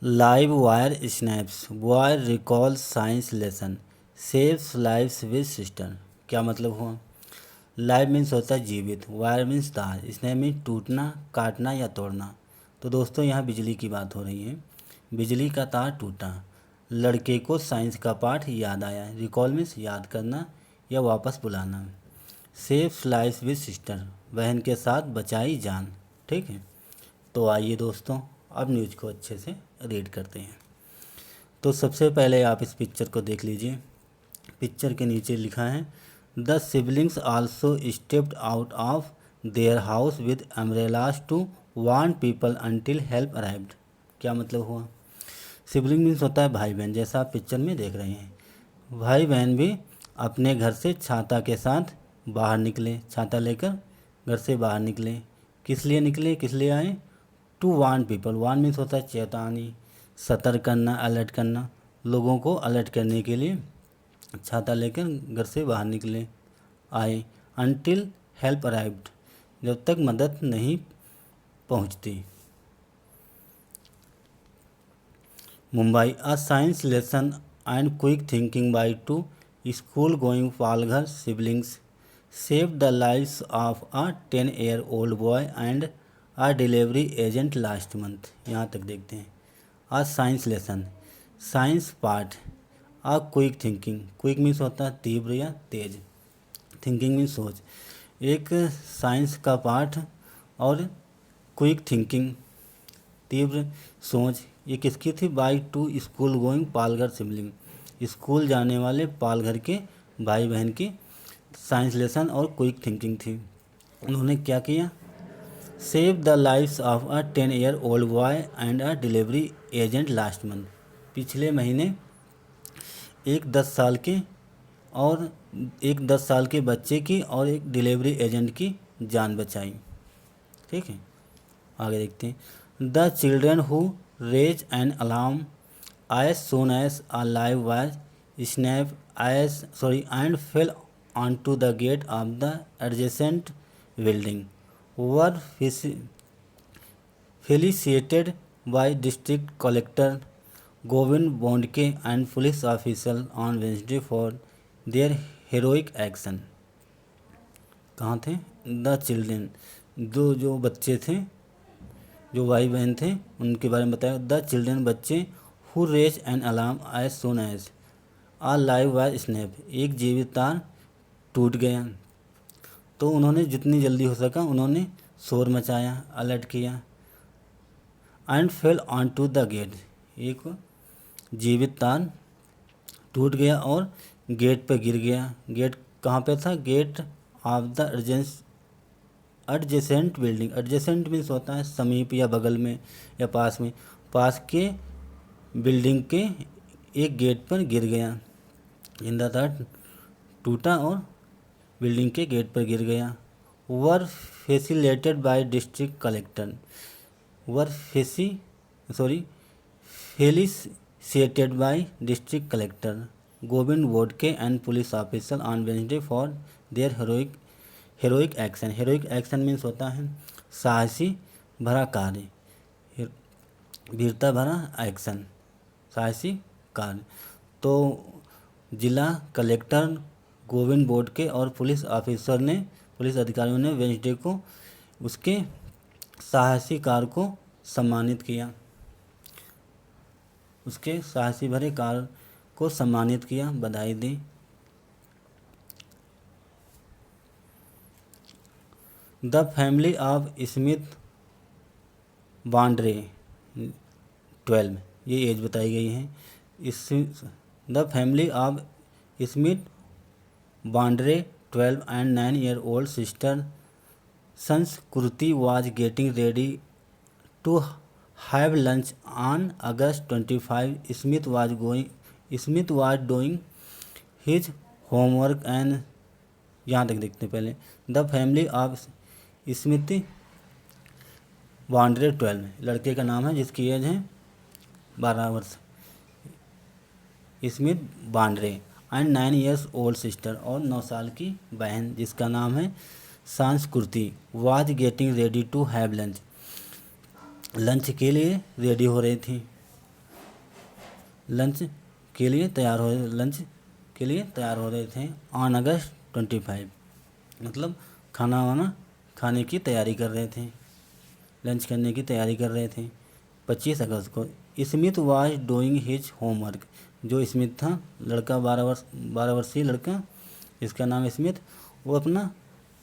Live wire snaps boy recall science lesson saves lives with sister. क्या मतलब हुआ? Live means होता है जीवित, वायर मीन्स तार, स्नैप मीन्स टूटना, काटना या तोड़ना। तो दोस्तों यहाँ बिजली की बात हो रही है। बिजली का तार टूटा, लड़के को साइंस का पाठ याद आया। रिकॉल मीन्स याद करना या वापस बुलाना। सेव्स लाइव्स विद सिस्टर, बहन के साथ बचाई जान। ठीक है, तो आइए दोस्तों अब न्यूज़ को अच्छे से रीड करते हैं। तो सबसे पहले आप इस पिक्चर को देख लीजिए। पिक्चर के नीचे लिखा है the siblings also stepped out of their house with umbrellas to warn people until help arrived. क्या मतलब हुआ? सिबलिंग मीन्स होता है भाई बहन, जैसा आप पिक्चर में देख रहे हैं। भाई बहन भी अपने घर से छाता के साथ बाहर निकले, छाता लेकर घर से बाहर निकले। किस लिए निकले, किस लिए आए? To warn people. Warn means होता है चेतावनी, सतर्क करना, अलर्ट करना। लोगों को अलर्ट करने के लिए छाता लेकर घर से बाहर निकले, आए। अनटिल हेल्प अराइव्ड, जब तक मदद नहीं पहुंचती। Mumbai, a science lesson and quick thinking by two school going Palghar siblings saved the lives of a 10-year-old boy and a delivery agent last month। यहाँ तक देखते हैं। आ साइंस लेसन, साइंस पार्ट। आ quick thinking, quick means होता है तीव्र या तेज, thinking means सोच। एक साइंस का पाठ और क्विक थिंकिंग तीव्र सोच, ये किसकी थी? By two school going Palghar sibling, school जाने वाले पालघर के भाई बहन की साइंस लेसन और क्विक थिंकिंग थी। उन्होंने क्या किया? Save the lifes of a 10-year-old boy and a delivery agent last month. पिछले महीने एक 10 साल के और एक 10 साल के बच्चे की और एक डिलीवरी एजेंट की जान बचाई। ठीक है, आगे देखते हैं। The children who raise an alarm as soon as a live wire snap and fell onto the gate of the adjacent building were felicitated by district collector Govind Bondke and police officials on Wednesday for their heroic action। कहाँ थे? The children, जो बच्चे थे, जो भाई बहन थे, उनके बारे में बताया। द चिल्ड्रेन, बच्चे, who raise an alarm as soon as a live wire snap, एक जीवित तार टूट गया। तो उन्होंने जितनी जल्दी हो सका उन्होंने शोर मचाया, अलर्ट किया। And fell onto the gate, एक जीवित तार टूट गया और गेट पर गिर गया। गेट कहाँ पे था? Gate of the adjacent building. Adjacent means होता है समीप या बगल में या पास में। पास के बिल्डिंग के एक गेट पर गिर गया। जिंदा तार टूटा और बिल्डिंग के गेट पर गिर गया। Were felicitated by district collector, felicitated by district collector Govind Bodke and police officer on Wednesday for their heroic action. Heroic action means होता है साहसी भरा कार्य, वीरता भरा एक्शन, साहसी कार्य। तो जिला कलेक्टर गोविंद बोडके और पुलिस अधिकारियों ने वेडनेसडे को उसके साहसी कार्य को सम्मानित किया, उसके साहसी भरे कार्य को सम्मानित किया, बधाई दी। The family of Smith Bandre 12, ये एज बताई गई है। The family of Smith Bandre 12 and 9-year-old sister Sanskriti was getting ready to have lunch on August 25. Smith was doing his homework and यहाँ तक देखते हैं पहले। The family of Smith Bandre 12, लड़के का नाम है जिसकी एज है 12 वर्ष, Smith Bandre. And 9 years old sister, और 9 साल की बहन जिसका नाम है Sanskriti. Was getting ready to have lunch, lunch के लिए रेडी हो रही थी। लंच के लिए तैयार हो रहे थे ऑन अगस्त 25, मतलब खाना वाना खाने की तैयारी कर रहे थे, लंच करने की तैयारी कर रहे थे 25 अगस्त को। Smith was doing his homework, जो स्मिथ था लड़का 12 वर्षीय लड़का, इसका नाम स्मिथ, वो अपना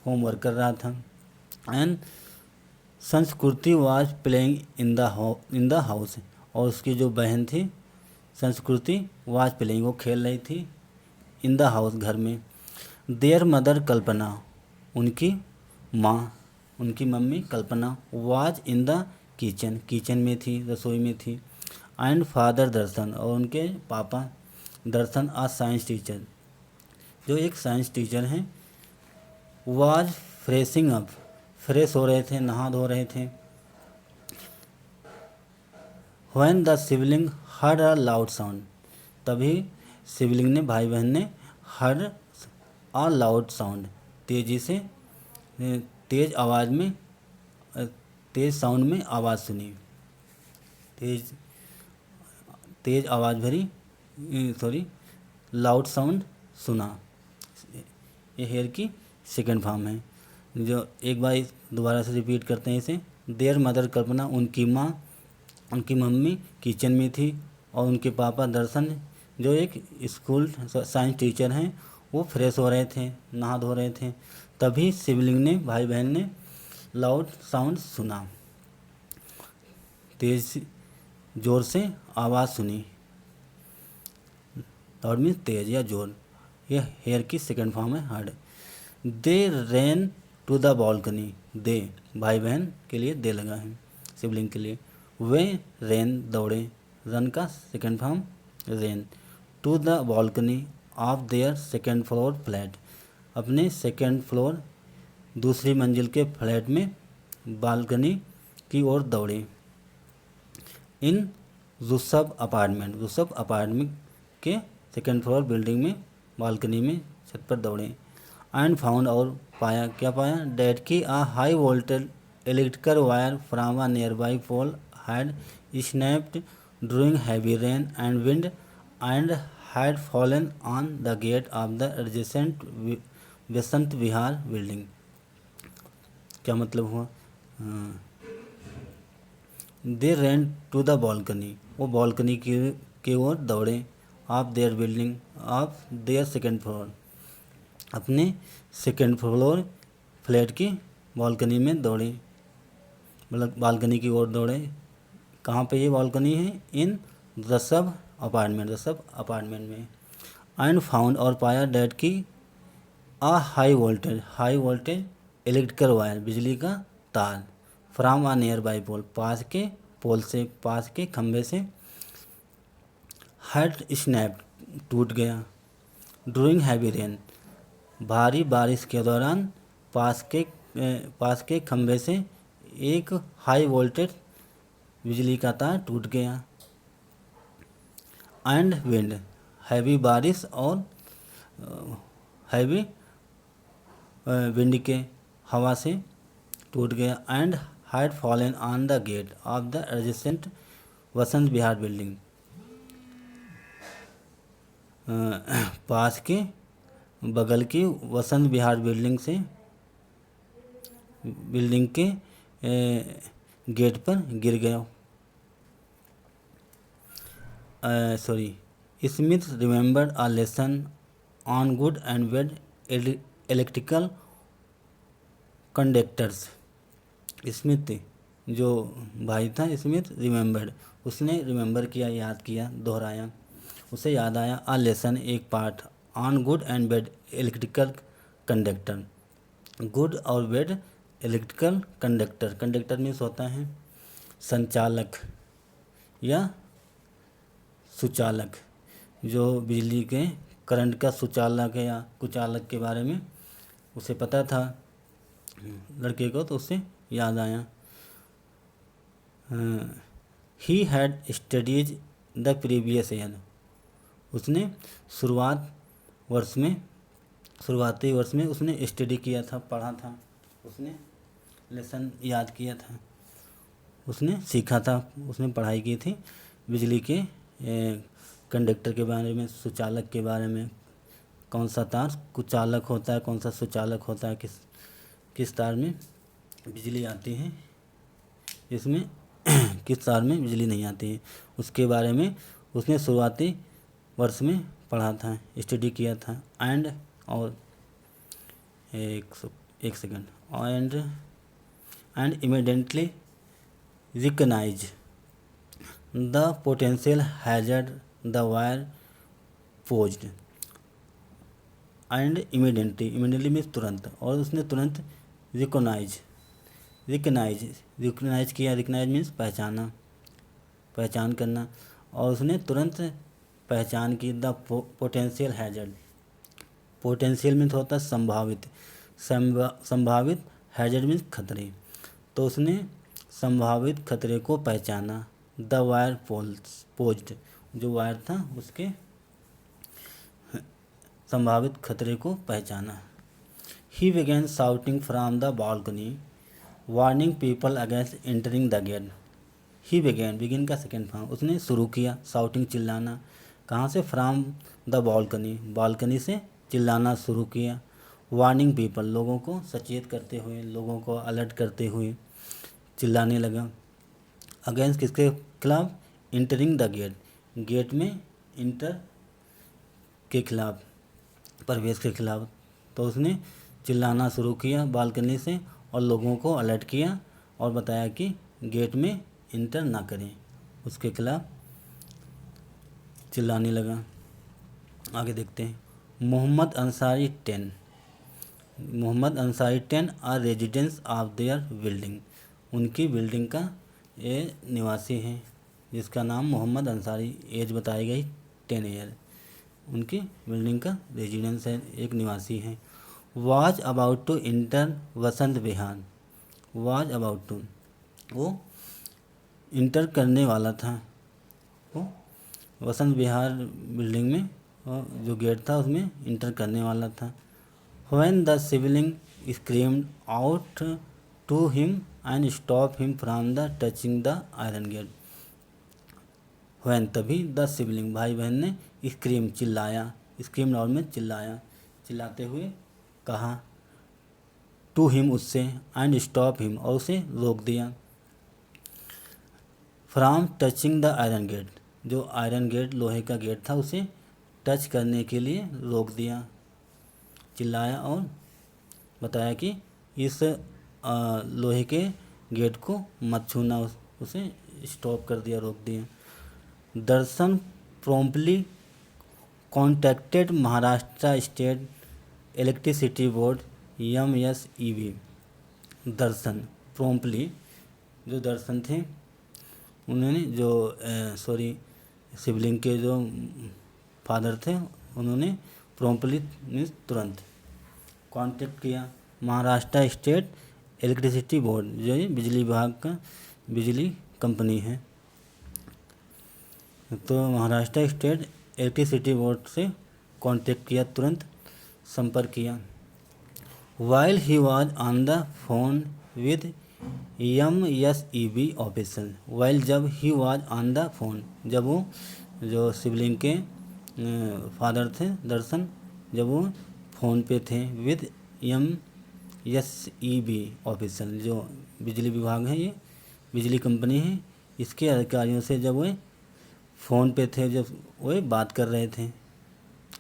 होमवर्क कर रहा था। एंड संस्कृति was playing in the house, और उसकी जो बहन थी संस्कृति वाज प्लेइंग, वो खेल रही थी इन द हाउस, घर में। देयर मदर कल्पना, उनकी माँ, उनकी mummy Kalpana, was in the kitchen में थी, रसोई में थी। एंड फादर दर्शन, और उनके पापा दर्शन आ साइंस टीचर, जो एक साइंस टीचर हैं, वाज फ्रेशिंग अप, फ्रेश हो रहे थे, नहा धो रहे थे। When the sibling heard a loud sound, तभी सिबलिंग ने, भाई बहन ने, हर्ड अ लाउड साउंड, तेजी से तेज आवाज़ में, तेज साउंड में आवाज़ सुनी, तेज आवाज़ भरी, लाउड साउंड सुना। ये हेयर की सेकेंड फॉर्म है। जो एक बार दोबारा से रिपीट करते हैं इसे। देयर मदर कल्पना, उनकी माँ, उनकी मम्मी किचन में थी, और उनके पापा दर्शन, जो एक स्कूल साइंस टीचर हैं, वो फ्रेश हो रहे थे, नहा धो रहे थे। तभी सिबलिंग ने, भाई बहन ने, लाउड साउंड सुना, तेज ज़ोर से आवाज़ सुनी। लाउड मीन्स तेज या जोर। यह हेयर की सेकेंड फॉर्म है heard. They ran to the balcony, they भाई बहन के लिए दे लगा है, सिबलिंग के लिए। वे रेन दौड़े, रन का second form ran, to the balcony of their second floor flat, अपने सेकेंड फ्लोर दूसरी मंजिल के फ्लैट में बालकनी की ओर दौड़े। इन रुसब अपार्टमेंट के सेकेंड फ्लोर बिल्डिंग में बालकनी में छत पर दौड़े। एंड फाउंड, और पाया, क्या पाया, डैट की a high voltage electrical wire from a nearby pole had snapped during heavy rain and wind and had fallen on the gate of the adjacent Basant Vihar building. क्या मतलब हुआ? They ran to the balcony, वो balcony की ओर दौड़े। Of their building, of their second floor, अपने second floor flat की बालकनी में दौड़े, मतलब बालकनी की ओर दौड़े। कहाँ पे ये बालकनी है? इन रसब अपार्टमेंट में। एंड फाउंड, और पाया, डैट की a high voltage electrical wire, बिजली का तार, फ्रॉम आ नियर बाई पोल, पास के खंभे से, हैड स्नैप, टूट गया। ड्यूरिंग हैवी रेन, भारी बारिश के दौरान पास के खंभे से एक हाई वोल्टेज बिजली का तार टूट गया। एंड विंड, हैवी बारिश और हैवी विंड के हवा से टूट गया। And had fallen on the gate of the adjacent Vasant Vihar building, पास के बगल की वसंत विहार बिल्डिंग के गेट पर गिर गया। Smith remembered a lesson on good and bad electrical conductors. Smith, जो भाई था स्मिथ, रिमेंबर्ड, उसने रिमेंबर किया, याद किया, दोहराया, उसे याद आया। अ लेसन, एक पाठ, on good and bad electrical conductor, good और बैड इलेक्ट्रिकल कंडक्टर मीन्स होता है संचालक या सुचालक, जो बिजली के करंट का सुचालक है या कुचालक के बारे में उसे पता था लड़के को, तो उससे याद आया। He had studies the previous year, उसने शुरुआती वर्ष में उसने स्टडी किया था, पढ़ा था, उसने लेसन याद किया था, उसने सीखा था, उसने पढ़ाई की थी बिजली के कंडक्टर के बारे में, सुचालक के बारे में, कौन सा तार कुचालक होता है, कौन सा सुचालक होता है, किस तार में बिजली आती है, इसमें किस तार में बिजली नहीं आती है, उसके बारे में उसने शुरुआती वर्ष में पढ़ा था, स्टडी किया था। एंड और एक second and immediately recognise the potential hazard the wire posed and immediately means तुरंत, और उसने तुरंत रिकग्नाइज किया। रिकग्नाइज मीन्स पहचान करना, और उसने तुरंत पहचान की the potential hazard. Potential means होता है संभावित, हैजर्ड मीन्स खतरे, तो उसने संभावित खतरे को पहचाना। द वायर पोज्ड, जो वायर था उसके संभावित खतरे को पहचाना। ही began shouting from the balcony, warning people against entering the gate. He begin का सेकेंड फॉर्म, उसने शुरू किया शाउटिंग चिल्लाना, कहाँ से, फ्राम द बालकनी से चिल्लाना शुरू किया। वार्निंग पीपल, लोगों को सचेत करते हुए, लोगों को अलर्ट करते हुए चिल्लाने लगा। अगेंस्ट किसके खिलाफ, इंटरिंग द गेट में इंटर के खिलाफ, प्रवेश के खिलाफ, तो उसने चिल्लाना शुरू किया बालकनी से और लोगों को अलर्ट किया और बताया कि गेट में इंटर ना करें, उसके खिलाफ चिल्लाने लगा। आगे देखते हैं। Mohammed Ansari 10 are residents of their building, उनकी बिल्डिंग का ये निवासी हैं जिसका नाम मोहम्मद अंसारी, एज बताई गई 10 ईयर, उनकी बिल्डिंग का रेजिडेंस है, एक निवासी हैं। Was about to enter Vasant Vihar, was about to, वो इंटर करने वाला था, वो वसंत विहार बिल्डिंग में जो गेट था उसमें इंटर करने वाला था। When the sibling screamed out to him and stop him from the touching the iron gate, when तभी, द सिबलिंग भाई बहन ने स्क्रीम चिल्लाया, स्क्रीम और में चिल्लाते हुए कहा, टू हिम उससे, एंड स्टॉप हिम और उसे रोक दिया, from touching the iron gate, जो आयरन गेट लोहे का गेट था उसे टच करने के लिए रोक दिया, चिल्लाया और बताया कि इस लोहे के गेट को मत छूना, उसे स्टॉप कर दिया, रोक दिया। दर्शन promptly contacted Maharashtra state electricity board MSEB। दर्शन promptly, जो दर्शन थे उन्होंने, जो सिबलिंग के जो फादर थे उन्होंने promptly मीन्स तुरंत कांटेक्ट किया महाराष्ट्र स्टेट इलेक्ट्रिसिटी बोर्ड, जो ये बिजली विभाग का बिजली कंपनी है, तो महाराष्ट्र स्टेट इलेक्ट्रिसिटी बोर्ड से कांटेक्ट किया, तुरंत संपर्क किया। वाइल ही was on the phone with MSEB officer, while जब, he was on the phone जब वो, जो सिबलिंग के फादर थे दर्शन, जब वो फ़ोन पे थे, विद MSEB ऑफिसर, जो बिजली विभाग है, ये बिजली कंपनी है, इसके अधिकारियों से जब वो फ़ोन पे थे, जब वो बात कर रहे थे,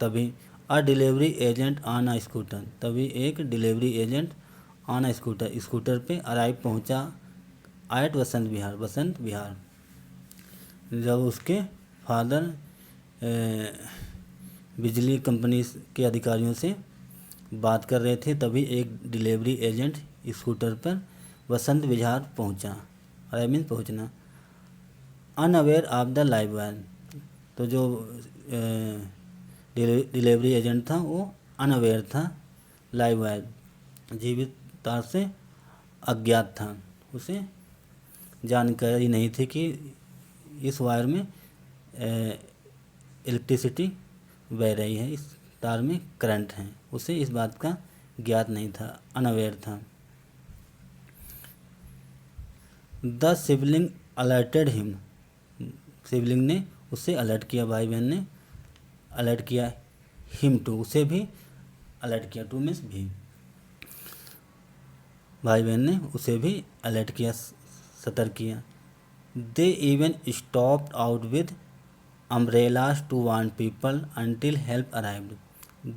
तभी अ delivery agent on a scooter, तभी एक delivery agent on a scooter पे अराइव पहुंचा एट वसंत विहार, जब उसके फादर बिजली कंपनी के अधिकारियों से बात कर रहे थे, तभी एक डिलीवरी एजेंट स्कूटर पर वसंत विहार पहुंचा, अराइव मीन्स पहुंचना। Unaware of the live wire, तो जो डिलीवरी एजेंट था वो अनअवेयर था, लाइव वायर जीवित तार से अज्ञात था, उसे जानकारी नहीं थी कि इस वायर में इलेक्ट्रिसिटी बह रही है, इस तार में करंट है, उसे इस बात का ज्ञात नहीं था, अनअवेयर था। The sibling alerted him, sibling ने उसे अलर्ट किया, भाई बहन ने अलर्ट किया। हिम टू, उसे भी अलर्ट किया, टू मीन्स भी, भाई बहन ने उसे भी अलर्ट किया, सतर्क किया। They even stopped out with umbrellas to warn people until help arrived.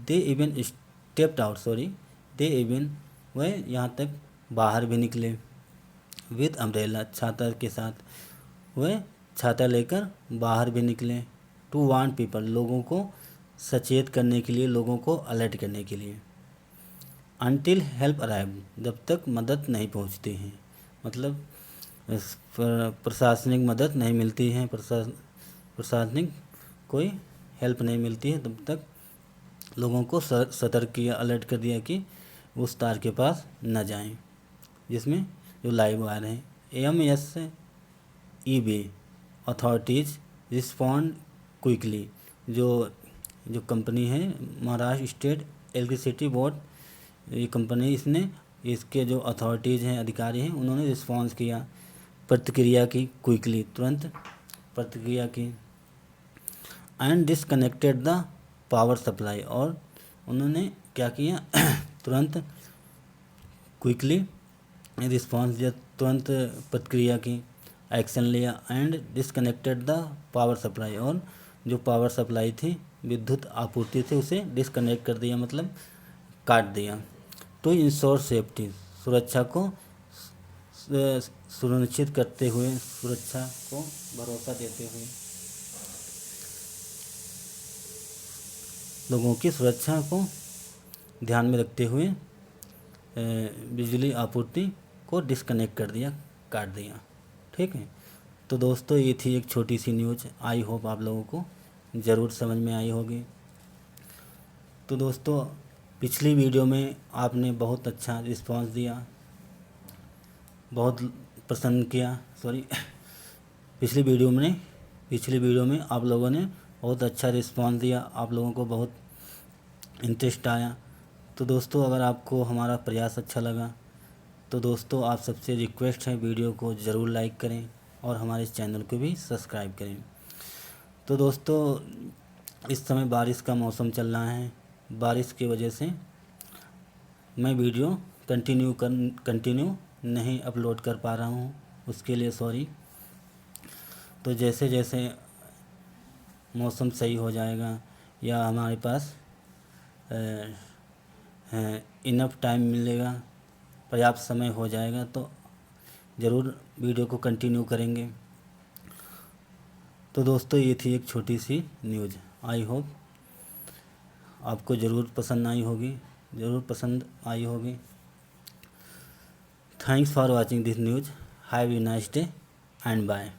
They even stepped out, sorry, they even, वह यहाँ तक बाहर भी निकले, विद अम्ब्रेला, छाता के साथ, वह छाता लेकर बाहर भी निकले, टू वार्न पीपल, लोगों को सचेत करने के लिए, लोगों को अलर्ट करने के लिए। अनटिल हेल्प अराइव, जब तक मदद नहीं पहुंचती है, मतलब प्रशासनिक मदद नहीं मिलती है, प्रशासनिक कोई हेल्प नहीं मिलती है, तब तक लोगों को सतर्क किया, अलर्ट कर दिया कि उस तार के पास न जाएं, जिसमें जो लाइव वायर हैं। AMSEB अथॉरिटीज़ रिस्पॉन्ड क्विकली, जो कंपनी है महाराष्ट्र स्टेट इलेक्ट्रिसिटी बोर्ड, ये कंपनी, इसके जो अथॉरिटीज़ हैं, अधिकारी हैं, उन्होंने रिस्पॉन्स किया, प्रतिक्रिया की, क्विकली, तुरंत प्रतिक्रिया की। And disconnected the power supply, और उन्होंने क्या किया तुरंत क्विकली रिस्पॉन्स दिया, तुरंत प्रतिक्रिया की, एक्शन लिया। And disconnected the power supply, और जो पावर सप्लाई थी, विद्युत आपूर्ति थी, उसे डिसकनेक्ट कर दिया, मतलब काट दिया। टू इंश्योर सेफ्टी, सुरक्षा को सुनिश्चित करते हुए, सुरक्षा को भरोसा देते हुए, लोगों की सुरक्षा को ध्यान में रखते हुए बिजली आपूर्ति को डिस्कनेक्ट कर दिया, काट दिया। ठीक है, तो दोस्तों ये थी एक छोटी सी न्यूज़, आई होप आप लोगों को ज़रूर समझ में आई होगी। तो दोस्तों पिछली वीडियो में आपने बहुत अच्छा रिस्पांस दिया, बहुत पसंद किया, सॉरी पिछली वीडियो में आप लोगों ने बहुत अच्छा रिस्पांस दिया, आप लोगों को बहुत इंटरेस्ट आया। तो दोस्तों अगर आपको हमारा प्रयास अच्छा लगा तो दोस्तों आप सबसे रिक्वेस्ट है, वीडियो को ज़रूर लाइक करें और हमारे चैनल को भी सब्सक्राइब करें। तो दोस्तों इस समय बारिश का मौसम चल रहा है, बारिश की वजह से मैं वीडियो कंटिन्यू नहीं अपलोड कर पा रहा हूँ, उसके लिए सॉरी। तो जैसे जैसे मौसम सही हो जाएगा या हमारे पास इनफ टाइम मिलेगा, पर्याप्त समय हो जाएगा, तो ज़रूर वीडियो को कंटिन्यू करेंगे। तो दोस्तों ये थी एक छोटी सी न्यूज़, आई होप आपको ज़रूर पसंद आई होगी। Thanks for watching this news, have a nice day and bye.